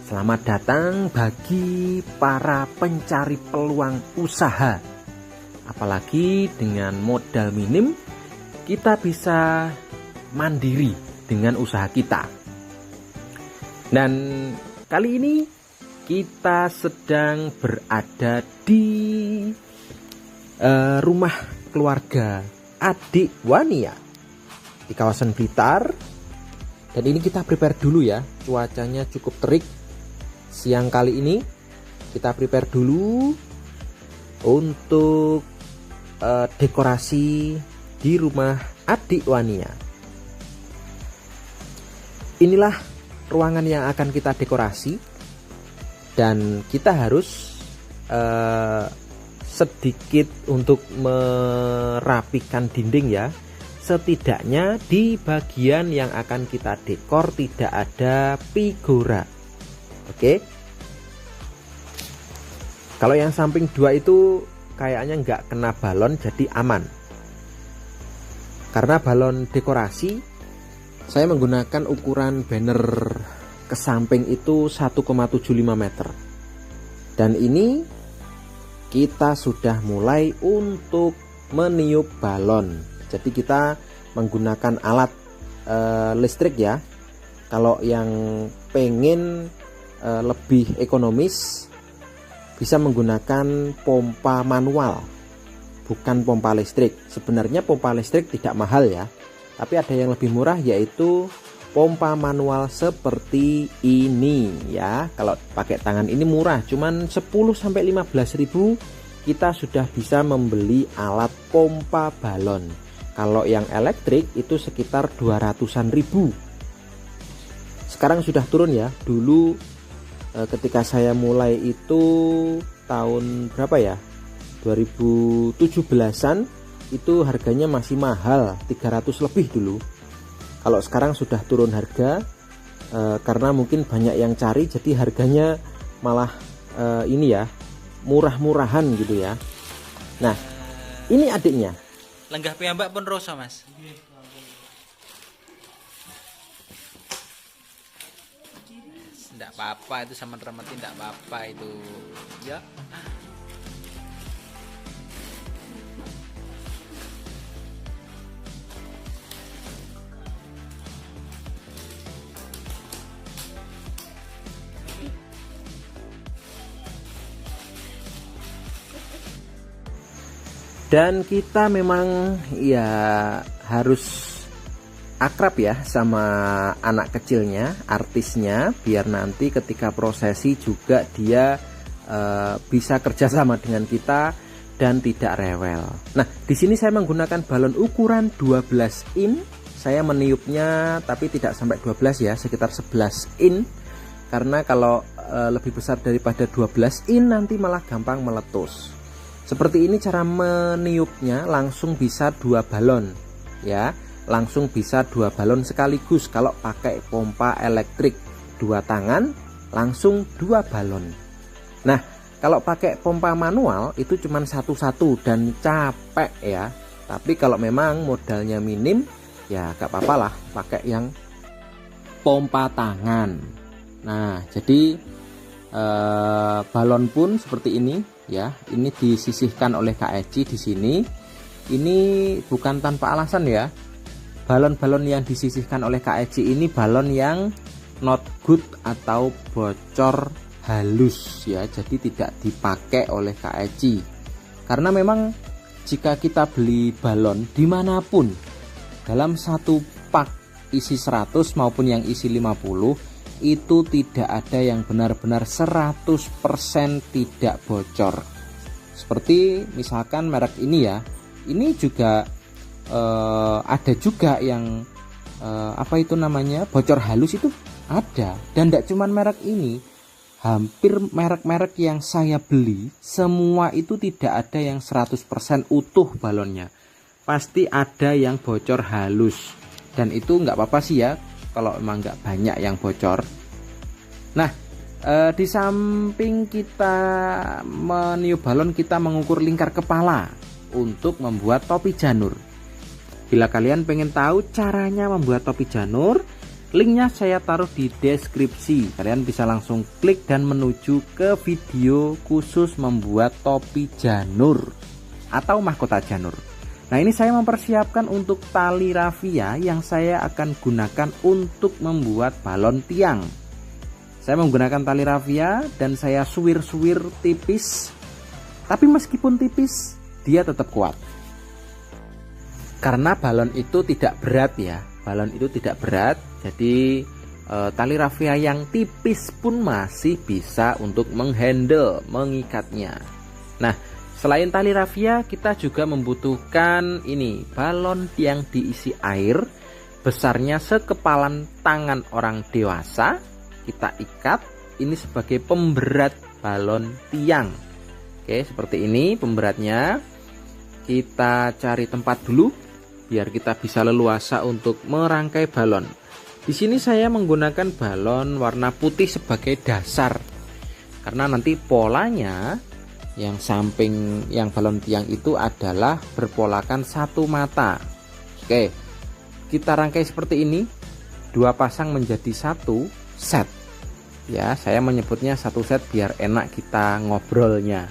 Selamat datang bagi para pencari peluang usaha. Apalagi dengan modal minim, kita bisa mandiri dengan usaha kita. Dan kali ini kita sedang berada di rumah keluarga Adik Wania di kawasan Blitar. Dan ini kita prepare dulu ya, cuacanya cukup terik. Siang kali ini kita prepare dulu untuk dekorasi di rumah Adik Wania. Inilah ruangan yang akan kita dekorasi, dan kita harus sedikit untuk merapikan dinding ya. Setidaknya di bagian yang akan kita dekor tidak ada figura. Oke. Kalau yang samping dua itu kayaknya nggak kena balon, jadi aman. Karena balon dekorasi, saya menggunakan ukuran banner ke samping itu 1,75 meter. Dan ini kita sudah mulai untuk meniup balon. Jadi kita menggunakan alat listrik ya. Kalau yang pengen lebih ekonomis, bisa menggunakan pompa manual, bukan pompa listrik. Sebenarnya pompa listrik tidak mahal ya, tapi ada yang lebih murah, yaitu pompa manual seperti ini ya. Kalau pakai tangan ini murah, cuman 10-15 ribu kita sudah bisa membeli alat pompa balon. Kalau yang elektrik itu sekitar 200-an ribu. Sekarang sudah turun ya. Dulu ketika saya mulai itu tahun berapa ya, 2017an, itu harganya masih mahal, 300 lebih dulu. Kalau sekarang sudah turun harga, karena mungkin banyak yang cari, jadi harganya malah ini ya, murah-murahan gitu ya. Nah, ini adiknya. Lenggah piyambak pun rosa mas. Tidak apa-apa itu, sama remetin tidak apa-apa itu ya. Dan kita memang ya harus akrab ya sama anak kecilnya, artisnya, biar nanti ketika prosesi juga dia bisa kerjasama dengan kita dan tidak rewel. Nah, di sini saya menggunakan balon ukuran 12 in. Saya meniupnya tapi tidak sampai 12 ya, sekitar 11 in. Karena kalau lebih besar daripada 12 in nanti malah gampang meletus. Seperti ini cara meniupnya, langsung bisa 2 balon ya. Langsung bisa 2 balon sekaligus. Kalau pakai pompa elektrik 2 tangan langsung 2 balon. Nah, kalau pakai pompa manual itu cuma satu-satu dan capek ya. Tapi kalau memang modalnya minim ya gak apa-apa lah pakai yang pompa tangan. Nah, jadi balon pun seperti ini ya. Ini disisihkan oleh Kak Eci di sini. Ini bukan tanpa alasan ya. Balon-balon yang disisihkan oleh Kak Eci ini balon yang not good atau bocor halus ya. Jadi tidak dipakai oleh Kak Eci. Karena memang jika kita beli balon dimanapun, dalam satu pak isi 100 maupun yang isi 50, itu tidak ada yang benar-benar 100% tidak bocor. Seperti misalkan merek ini ya. Ini juga ada juga yang apa itu namanya, bocor halus itu ada. Dan tidak cuma merek ini, hampir merek-merek yang saya beli semua itu tidak ada yang 100% utuh balonnya. Pasti ada yang bocor halus. Dan itu nggak apa-apa sih ya, kalau emang nggak banyak yang bocor. Nah, di samping kita meniup balon, kita mengukur lingkar kepala untuk membuat topi janur. Bila kalian pengen tahu caranya membuat topi janur, Linknya saya taruh di deskripsi. Kalian bisa langsung klik dan menuju ke video khusus membuat topi janur atau mahkota janur. Nah, ini saya mempersiapkan untuk tali rafia yang saya akan gunakan untuk membuat balon tiang. Saya menggunakan tali rafia dan saya suwir-suwir tipis. Tapi meskipun tipis, dia tetap kuat. Karena balon itu tidak berat ya. Balon itu tidak berat, jadi tali rafia yang tipis pun masih bisa untuk menghandle, mengikatnya. Nah, selain tali rafia, kita juga membutuhkan ini balon yang diisi air, besarnya sekepalan tangan orang dewasa. Kita ikat ini sebagai pemberat balon tiang. Oke, seperti ini pemberatnya. Kita cari tempat dulu biar kita bisa leluasa untuk merangkai balon. Di sini saya menggunakan balon warna putih sebagai dasar. Karena nanti polanya yang samping yang balon tiang itu adalah berpolakan satu mata. Oke. Kita rangkai seperti ini. Dua pasang menjadi satu set. Ya, saya menyebutnya satu set biar enak kita ngobrolnya.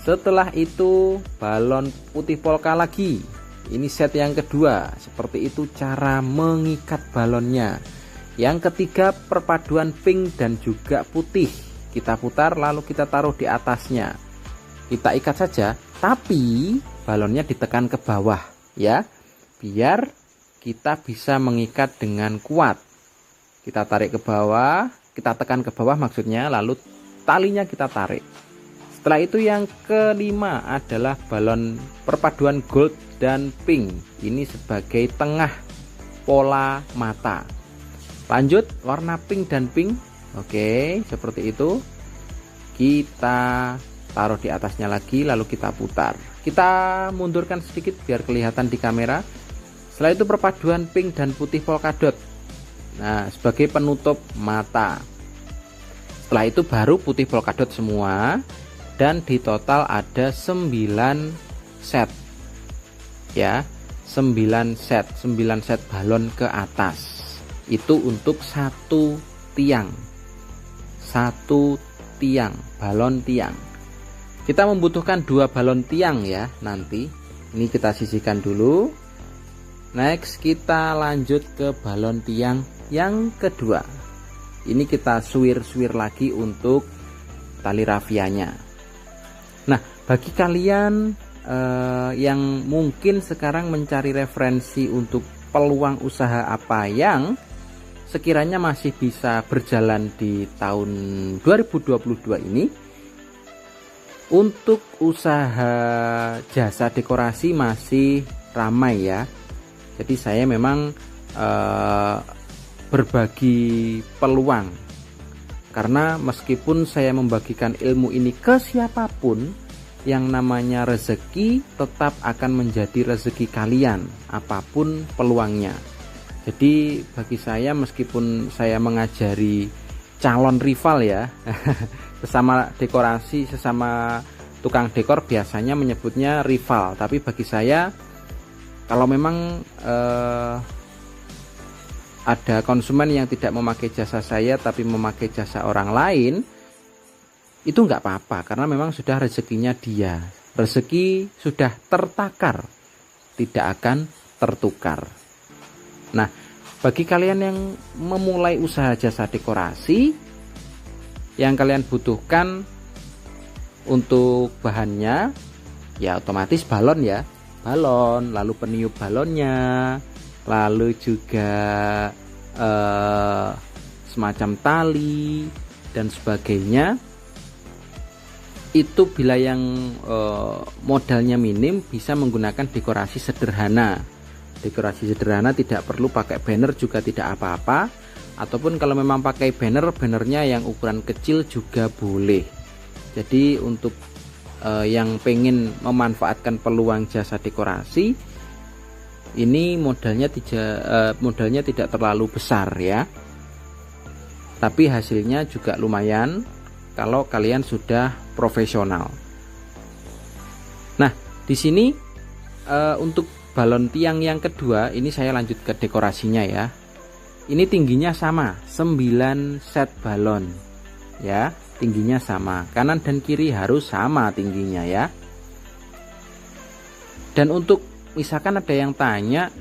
Setelah itu balon putih polka lagi. Ini set yang kedua. Seperti itu cara mengikat balonnya. Yang ketiga perpaduan pink dan juga putih. Kita putar lalu kita taruh di atasnya. Kita ikat saja, tapi balonnya ditekan ke bawah ya. Biar kita bisa mengikat dengan kuat. Kita tarik ke bawah, kita tekan ke bawah maksudnya, lalu talinya kita tarik. Setelah itu yang kelima adalah balon perpaduan gold dan pink. Ini sebagai tengah pola mata. Lanjut warna pink dan pink. Oke, seperti itu. Kita taruh di atasnya lagi lalu kita putar. Kita mundurkan sedikit biar kelihatan di kamera. Setelah itu perpaduan pink dan putih polka dot. Nah, sebagai penutup mata. Setelah itu baru putih polka dot semua. Dan di total ada 9 set. Ya, 9 set balon ke atas. Itu untuk satu tiang. Satu tiang, balon tiang. Kita membutuhkan 2 balon tiang ya nanti. Ini kita sisihkan dulu. Next kita lanjut ke balon tiang yang kedua. Ini kita suwir-suwir lagi untuk tali rafianya. Nah, bagi kalian yang mungkin sekarang mencari referensi untuk peluang usaha apa yang sekiranya masih bisa berjalan di tahun 2022 ini, untuk usaha jasa dekorasi masih ramai ya. Jadi saya memang berbagi peluang. Karena meskipun saya membagikan ilmu ini ke siapapun, yang namanya rezeki tetap akan menjadi rezeki kalian, apapun peluangnya. Jadi bagi saya meskipun saya mengajari calon rival ya, sesama dekorasi, sesama tukang dekor biasanya menyebutnya rival. Tapi bagi saya kalau memang ada konsumen yang tidak memakai jasa saya tapi memakai jasa orang lain, itu nggak apa-apa karena memang sudah rezekinya dia. Rezeki sudah tertakar, tidak akan tertukar. Nah, bagi kalian yang memulai usaha jasa dekorasi, yang kalian butuhkan untuk bahannya ya otomatis balon ya, balon, lalu peniup balonnya, lalu juga semacam tali dan sebagainya. Itu bila yang modalnya minim bisa menggunakan dekorasi sederhana. Dekorasi sederhana tidak perlu pakai banner juga tidak apa-apa. Ataupun kalau memang pakai banner, bannernya yang ukuran kecil juga boleh. Jadi untuk yang pengen memanfaatkan peluang jasa dekorasi, ini modalnya tidak terlalu besar ya, tapi hasilnya juga lumayan kalau kalian sudah profesional. Nah, di sini untuk balon tiang yang kedua ini saya lanjut ke dekorasinya ya. ini tingginya sama, 9 set balon ya, tingginya sama, kanan dan kiri harus sama tingginya ya. Dan untuk misalkan ada yang tanya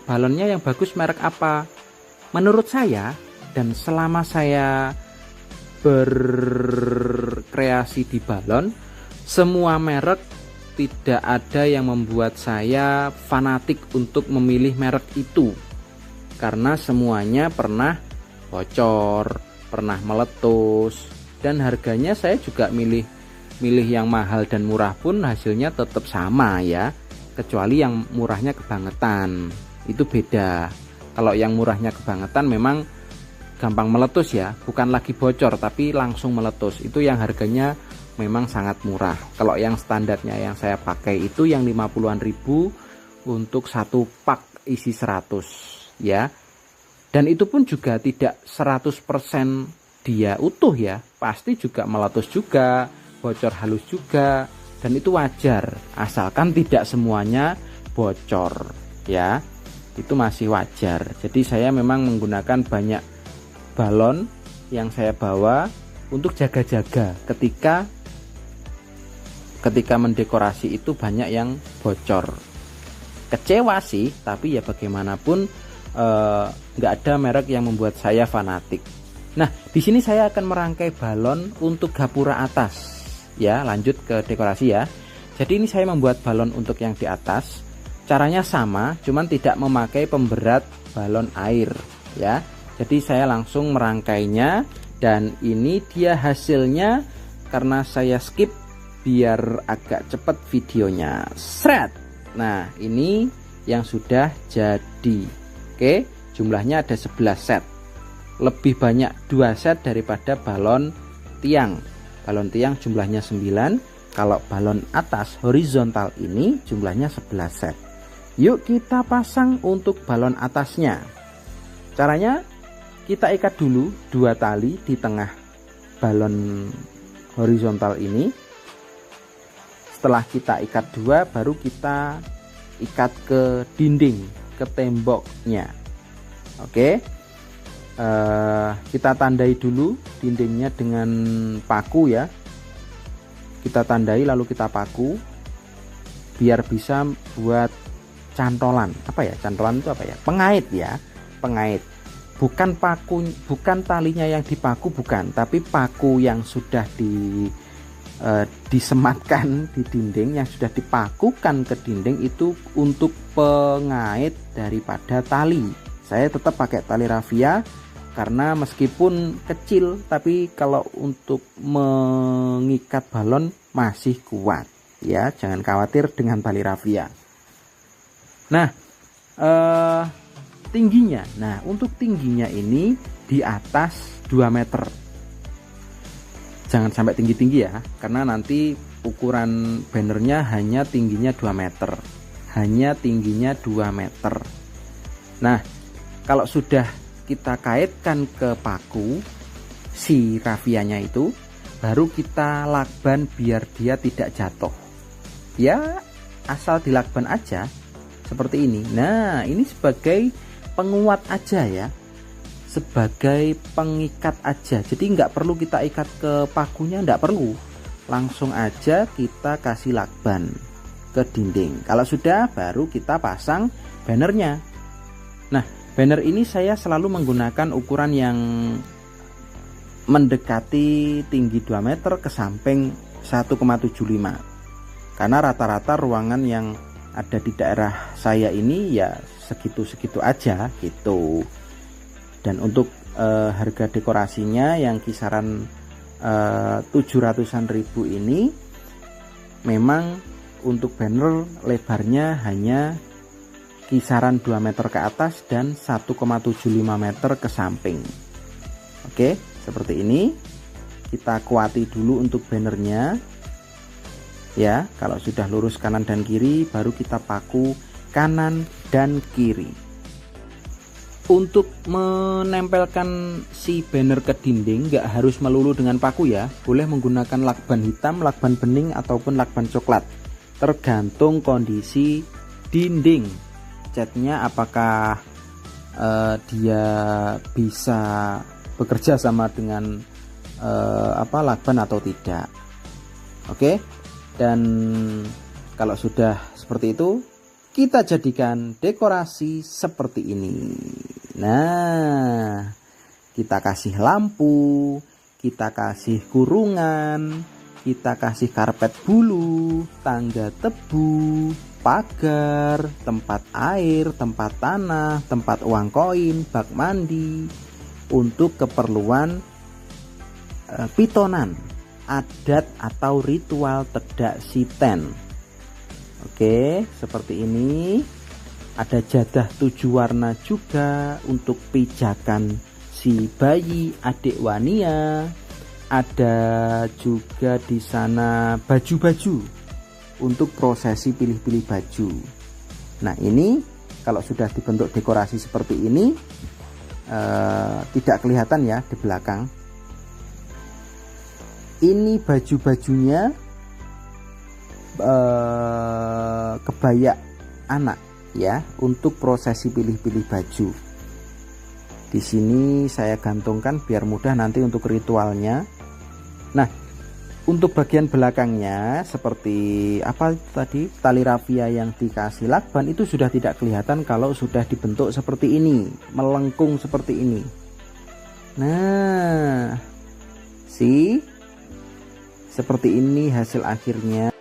balonnya yang bagus merek apa, menurut saya dan selama saya berkreasi di balon, semua merek tidak ada yang membuat saya fanatik untuk memilih merek itu, karena semuanya pernah bocor, pernah meletus, dan harganya saya juga milih yang mahal dan murah pun hasilnya tetap sama ya, kecuali yang murahnya kebangetan, itu beda. Kalau yang murahnya kebangetan memang gampang meletus ya, bukan lagi bocor tapi langsung meletus, itu yang harganya memang sangat murah. Kalau yang standarnya yang saya pakai itu yang 50-an ribu untuk satu pak isi 100 ya. Dan itu pun juga tidak 100% dia utuh ya, pasti juga meletus juga, bocor halus juga, dan itu wajar asalkan tidak semuanya bocor ya, itu masih wajar. Jadi saya memang menggunakan banyak balon yang saya bawa untuk jaga-jaga ketika mendekorasi itu banyak yang bocor. Kecewa sih, tapi ya bagaimanapun nggak ada merek yang membuat saya fanatik. Nah, di sini saya akan merangkai balon untuk gapura atas. Ya, lanjut ke dekorasi ya. Jadi ini saya membuat balon untuk yang di atas. Caranya sama, cuman tidak memakai pemberat balon air ya. Jadi saya langsung merangkainya, dan ini dia hasilnya karena saya skip biar agak cepat videonya. Sret. Nah, ini yang sudah jadi. Oke, jumlahnya ada 11 set. Lebih banyak 2 set daripada balon tiang. Balon tiang jumlahnya 9, kalau balon atas horizontal ini jumlahnya 11 set. Yuk kita pasang untuk balon atasnya. Caranya kita ikat dulu 2 tali di tengah balon horizontal ini. Setelah kita ikat 2, baru kita ikat ke dinding, ke temboknya. Oke, kita tandai dulu dindingnya dengan paku ya. Kita tandai lalu kita paku biar bisa buat cantolan. Apa ya cantolan itu apa ya? Pengait ya, pengait. Bukan paku, bukan talinya yang dipaku, bukan, tapi paku yang sudah disematkan di dinding, yang sudah dipakukan ke dinding itu untuk pengait daripada tali. Saya tetap pakai tali rafia karena meskipun kecil, tapi kalau untuk mengikat balon masih kuat ya. Jangan khawatir dengan tali rafia. Nah, tingginya, nah untuk tingginya ini di atas 2 meter. Jangan sampai tinggi-tinggi ya, karena nanti ukuran bannernya hanya tingginya 2 meter. Hanya tingginya 2 meter. Nah, kalau sudah kita kaitkan ke paku si rafianya itu, baru kita lakban biar dia tidak jatuh. Ya, asal dilakban aja seperti ini. Nah, ini sebagai penguat aja ya, sebagai pengikat aja. Jadi nggak perlu kita ikat ke pakunya, nggak perlu, langsung aja kita kasih lakban ke dinding. Kalau sudah, baru kita pasang bannernya. Nah, banner ini saya selalu menggunakan ukuran yang mendekati tinggi 2 meter ke samping 1,75, karena rata-rata ruangan yang ada di daerah saya ini ya segitu-segitu aja gitu. Dan untuk harga dekorasinya yang kisaran 700-an ribu ini, memang untuk banner lebarnya hanya kisaran 2 meter ke atas dan 1,75 meter ke samping. Oke, seperti ini. Kita kuati dulu untuk bannernya ya. Kalau sudah lurus kanan dan kiri, baru kita paku kanan dan kiri. Untuk menempelkan si banner ke dinding nggak harus melulu dengan paku ya, boleh menggunakan lakban hitam, lakban bening, ataupun lakban coklat, tergantung kondisi dinding. Catnya apakah dia bisa bekerja sama dengan lakban atau tidak. Oke. Dan kalau sudah seperti itu, kita jadikan dekorasi seperti ini. Nah, kita kasih lampu, kita kasih kurungan, kita kasih karpet bulu, tangga tebu, pagar, tempat air, tempat tanah, tempat uang koin, bak mandi, untuk keperluan pitonan, adat atau ritual tedak siten. Oke, seperti ini. Ada jadah 7 warna juga untuk pijakan si bayi adik wania. Ada juga di sana baju-baju untuk prosesi pilih-pilih baju. Nah, ini kalau sudah dibentuk dekorasi seperti ini, tidak kelihatan ya di belakang. Ini baju-bajunya kebaya anak ya, untuk prosesi pilih-pilih baju. Di sini saya gantungkan biar mudah nanti untuk ritualnya. Nah, untuk bagian belakangnya seperti apa tadi, tali rafia yang dikasih lakban itu sudah tidak kelihatan kalau sudah dibentuk seperti ini, melengkung seperti ini. Nah, seperti ini hasil akhirnya.